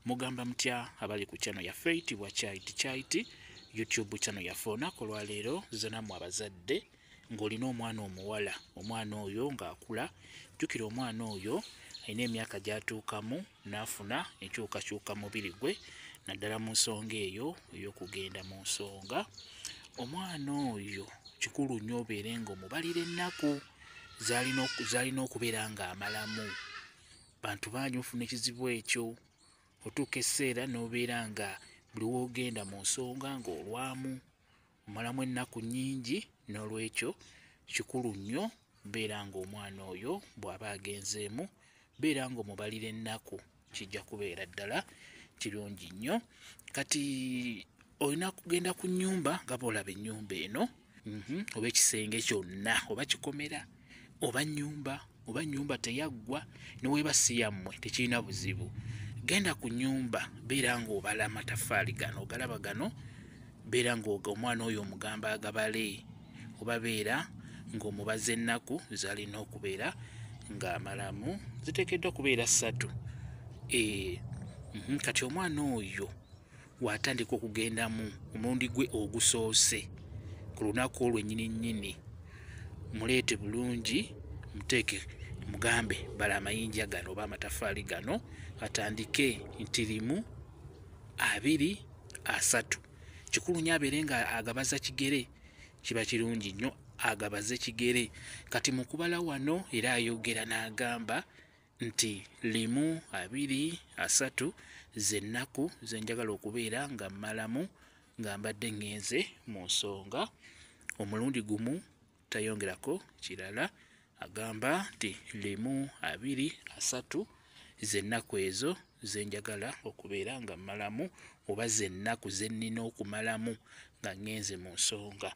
Mugamba mutya abali ku channel ya Faith wa Chaiti YouTube channel ya Fona kolwa leero zenamu abazadde ng'olina omwana omuwala omwana oyo ng'akula jukira omwana oyo alina emyaka gyatuukamu n'afuna enkyukakyuka mubiri gwe naddala mu nsonga eyo ey'okugenda mu nsonga. Omwana oyo kikulu nnyo obeere ng'omubalira ennaku zalina okubeera ng'amalamu. Bantu bangi ofuna ekizibu ekyo otuuka esseera n'obeera nga buli woogenda mu nsonga ng'olwamu omalamu ennaku nnyingi. N'olwekyo kikulu nnyo beera ng'omwana oyo bw'aba agenzeemu beera ng'omubalira ennaku, kijja kubeera ddala kirungi nnyo. Kati olina kugenda ku nnyumba nga bw'olaba ennyumba eno oba ekisenge kyonna oba kikomera oba nnyumba teyaggwa neweeba si yammwe tekirina buzibu. Genda ku nnyumba beera ng'obala amataffaali gano ogalaba gano, beera ng'omwana oyo omugamba agabale oba beera ng'omubaza ennaku zalina okubeera ng'amalamu, ziteekeddwa kubeera 3. Kati omwana oyo bw'atandika okugendamu omulundi gwe ogusoose ku lunaku olwo ennyini muleete bulungi, muteeke mugambe bala amayinja gano oba amataffaali gano atandike nti 1, 2, 3. Kikulu nnyo abeere nga agabaza kigere, kiba kirungi nnyo agabaze kigere. Kati mu kubala wano era ayogera n'agamba nti 1, 2, 3 z'ennaku zenjagala okubeera nga mmalamu nga mbadde ngenze mu nsonga. Omulundi gumu tayongerako kirala, agamba nti 1, 2, 3 z'ennaku ezo zenjagala okubeera nga mmalamu oba z'ennaku zennina okumalamu nga ngenze mu nsonga.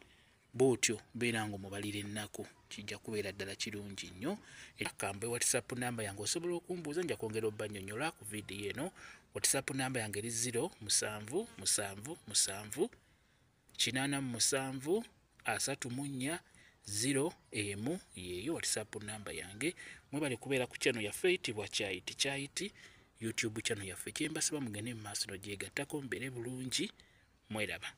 Bw'otyo beera ng'omubalira ennaku, kijja kubeera ddala kirungi nnyo. Kambe WhatsApp namba yange osobola okumbuuza, nja kwongera obbannyonnyola ku vidiyo eno. WhatsApp namba yange eri 07777 87 34 0 yeeyo WhatsApp namba yange. Mwebale kubeera ku channel ya Faith bwa Chaiti YouTube channel yaffe. Kyembasaba mugende mu maaso n'ogyegattako mbeere bulungi. Mweraba.